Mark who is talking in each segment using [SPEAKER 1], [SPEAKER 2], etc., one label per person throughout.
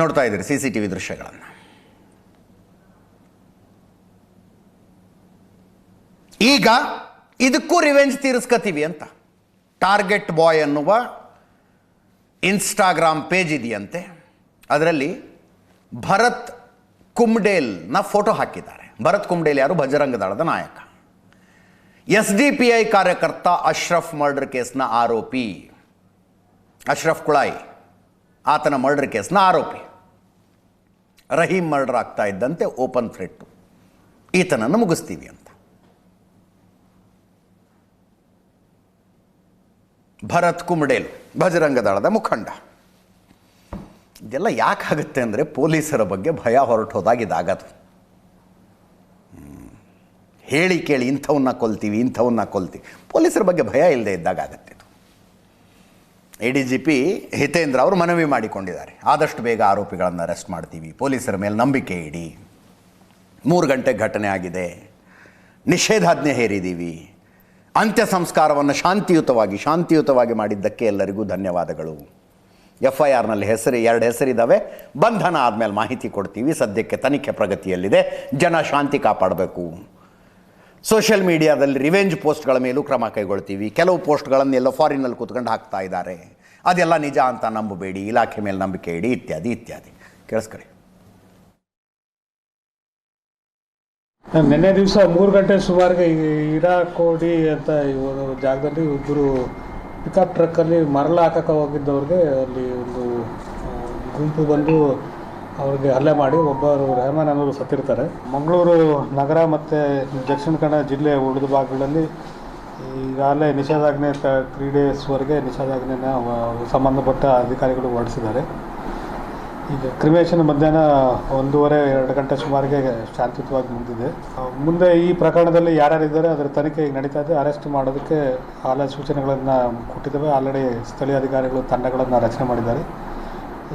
[SPEAKER 1] ನೋಡ್ತಾ ಇದ್ದೀರಿ CCTV ದೃಶ್ಯಗಳನ್ನು. ಈಗ ಇದಕ್ಕೂ ರಿವೆಂಜ್ ತೀರಿಸ್ಕೊತೀವಿ ಅಂತ ಟಾರ್ಗೆಟ್ ಬಾಯ್ ಅನ್ನುವ ಇನ್ಸ್ಟಾಗ್ರಾಮ್ ಪೇಜ್ ಇದೆಯಂತೆ. ಅದರಲ್ಲಿ ಭರತ್ ಕುಮ್ಡೇಲ್ನ ಫೋಟೋ ಹಾಕಿದ್ದಾರೆ. ಭರತ್ ಕುಮ್ಡೇಲ್ ಯಾರು? ಬಜರಂಗ ದಳದ ನಾಯಕ. SDPI ಕಾರ್ಯಕರ್ತ ಅಶ್ರಫ್ ಮರ್ಡರ್ ಕೇಸ್ನ ಆರೋಪಿ. ಅಶ್ರಫ್ ಕುಳಾಯಿ ಆತನ ಮರ್ಡರ್ ಕೇಸ್ನ ಆರೋಪಿ. ರಹೀಂ ಮರ್ಡರ್ ಆಗ್ತಾ ಇದ್ದಂತೆ ಓಪನ್ ಥ್ರೆಟ್ಟು, ಈತನನ್ನು ಮುಗಿಸ್ತೀವಿ ಅಂತ. ಭರತ್ ಕುಮ್ಡೇಲ್ ಬಜರಂಗ ದಳದ ಮುಖಂಡ. ಇದೆಲ್ಲ ಯಾಕಾಗುತ್ತೆ ಅಂದರೆ ಪೊಲೀಸರ ಬಗ್ಗೆ ಭಯ ಹೊರಟೋದಾಗಿದ್ದಾಗದು. ಹೇಳಿ ಕೇಳಿ ಇಂಥವನ್ನ ಕೊಲ್ತೀವಿ. ಪೊಲೀಸರ ಬಗ್ಗೆ ಭಯ ಇಲ್ಲದೆ ಇದ್ದಾಗತ್ತೆ. ಇದು ADGP ಹಿತೇಂದ್ರ ಅವರು ಮನವಿ ಮಾಡಿಕೊಂಡಿದ್ದಾರೆ. ಆದಷ್ಟು ಬೇಗ ಆರೋಪಿಗಳನ್ನು ಅರೆಸ್ಟ್ ಮಾಡ್ತೀವಿ, ಪೊಲೀಸರ ಮೇಲೆ ನಂಬಿಕೆ ಇಡಿ. 3 ಗಂಟೆ ಘಟನೆ ಆಗಿದೆ, ನಿಷೇಧಾಜ್ಞೆ ಹೇರಿದ್ದೀವಿ. ಅಂತ್ಯ ಸಂಸ್ಕಾರವನ್ನು ಶಾಂತಿಯುತವಾಗಿ ಮಾಡಿದ್ದಕ್ಕೆ ಎಲ್ಲರಿಗೂ ಧನ್ಯವಾದಗಳು. FIRನಲ್ಲಿ 2 ಹೆಸರಿದ್ದಾವೆ. ಬಂಧನ ಆದಮೇಲೆ ಮಾಹಿತಿ ಕೊಡ್ತೀವಿ. ಸದ್ಯಕ್ಕೆ ತನಿಖೆ ಪ್ರಗತಿಯಲ್ಲಿದೆ. ಜನ ಶಾಂತಿ ಕಾಪಾಡಬೇಕು. ಸೋಷಿಯಲ್ ಮೀಡಿಯಾದಲ್ಲಿ ರಿವೆಂಜ್ ಪೋಸ್ಟ್ಗಳ ಮೇಲೂ ಕ್ರಮ ಕೈಗೊಳ್ತೀವಿ. ಕೆಲವು ಪೋಸ್ಟ್ಗಳನ್ನು ಎಲ್ಲ ಫಾರಿನಲ್ಲಿ ಕೂತ್ಕೊಂಡು ಹಾಕ್ತಾ ಇದ್ದಾರೆ. ಅದೆಲ್ಲ ನಿಜ ಅಂತ ನಂಬಬೇಡಿ, ಇಲಾಖೆ ಮೇಲೆ ನಂಬಿಕೆ ಇಡಿ, ಇತ್ಯಾದಿ. ಕೇಳಿಸ್ಕೊಳ್ಳಿ.
[SPEAKER 2] ನಿನ್ನೆ ದಿವಸ 3 ಗಂಟೆ ಸುಮಾರಿಗೆ ಹಿರಾಕೋಡಿ ಅಂತ ಒಂದು ಜಾಗದಲ್ಲಿ ಇಬ್ಬರು ಪಿಕಪ್ ಟ್ರಕ್ಕಲ್ಲಿ ಮರಳು ಹಾಕಕ್ಕೆ ಹೋಗಿದ್ದವ್ರಿಗೆ ಅಲ್ಲಿ ಒಂದು ಗುಂಪು ಬಂದು ಅವ್ರಿಗೆ ಹಲ್ಲೆ ಮಾಡಿ ಒಬ್ಬರು ರೆಹಮಾನ್ ಅನ್ನೋರು ಸತ್ತಿರ್ತಾರೆ. ಮಂಗಳೂರು ನಗರ ಮತ್ತು ದಕ್ಷಿಣ ಕನ್ನಡ ಜಿಲ್ಲೆ ಉಳಿದ ಭಾಗಗಳಲ್ಲಿ ಈಗಾಗಲೇ ನಿಷೇಧಾಜ್ಞೆ 3 ಡೇಸ್ವರೆಗೆ ನಿಷೇಧಾಜ್ಞೆನ ಸಂಬಂಧಪಟ್ಟ ಅಧಿಕಾರಿಗಳು ಹೊರಡಿಸಿದ್ದಾರೆ. ಈಗ ಕ್ರಿಮೇಷನ್ ಮಧ್ಯಾಹ್ನ 1:30-2 ಗಂಟೆ ಸುಮಾರಿಗೆ ಶಾಂತಿಯುತವಾಗಿ ಮುಗಿದಿದೆ. ಮುಂದೆ ಈ ಪ್ರಕರಣದಲ್ಲಿ ಯಾರ್ಯಾರಿದ್ದಾರೆ ಅದರ ತನಿಖೆ ಈಗ ನಡೀತಾ ಇದೆ. ಅರೆಸ್ಟ್ ಮಾಡೋದಕ್ಕೆ ಆಲ ಸೂಚನೆಗಳನ್ನು ಕೊಟ್ಟಿದ್ದಾವೆ. ಆಲ್ರೆಡಿ ಸ್ಥಳೀಯ ಅಧಿಕಾರಿಗಳು ತಂಡಗಳನ್ನು ರಚನೆ ಮಾಡಿದ್ದಾರೆ.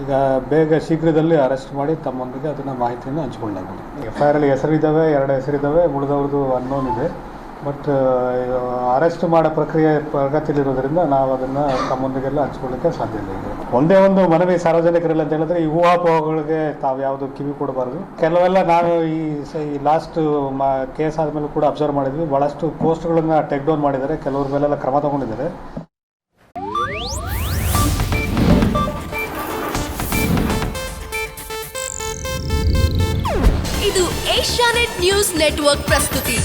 [SPEAKER 2] ಈಗ ಶೀಘ್ರದಲ್ಲಿ ಅರೆಸ್ಟ್ ಮಾಡಿ ತಮ್ಮೊಂದಿಗೆ ಅದನ್ನು ಮಾಹಿತಿಯನ್ನು ಹಂಚಿಕೊಳ್ಳಲಾಗಿದೆ. FIRಲ್ಲಿ ಹೆಸರಿದ್ದಾವೆ, 2 ಹೆಸರಿದ್ದಾವೆ. ಉಳಿದವ್ರದ್ದು ಅನ್ನೋನ್ ಇದೆ. ಬಟ್ ಅರೆಸ್ಟ್ ಮಾಡೋ ಪ್ರಕ್ರಿಯೆ ಪ್ರಗತಿಯಲ್ಲಿರೋದ್ರಿಂದ ನಾವು ಅದನ್ನು ತಮ್ಮೊಂದಿಗೆಲ್ಲ ಹಂಚ್ಕೊಳ್ಳೋಕ್ಕೆ ಸಾಧ್ಯ ಇಲ್ಲ. ಈಗ ಒಂದೇ ಒಂದು ಮನವಿ ಸಾರ್ವಜನಿಕರಲ್ಲಿ ಅಂತ ಹೇಳಿದ್ರೆ, ಈ ಊಹಾಪೋಹಗಳಿಗೆ ತಾವು ಯಾವುದು ಕಿವಿ ಕೊಡಬಾರ್ದು. ಕೆಲವೆಲ್ಲ ನಾನು ಈ ಲಾಸ್ಟ್ ಕೇಸ್ ಆದಮೇಲೆ ಕೂಡ ಅಬ್ಸರ್ವ್ ಮಾಡಿದ್ವಿ. ಭಾಳಷ್ಟು ಪೋಸ್ಟ್ಗಳನ್ನು ಟೇಕ್ ಡೌನ್ ಮಾಡಿದ್ದಾರೆ. ಕೆಲವ್ರ ಮೇಲೆಲ್ಲ ಕ್ರಮ ತಗೊಂಡಿದ್ದಾರೆ.
[SPEAKER 3] ಇದು ಏಷ್ಯಾನೆಟ್ ನ್ಯೂಸ್ ನೆಟ್ವರ್ಕ್ ಪ್ರಸ್ತುತಿ.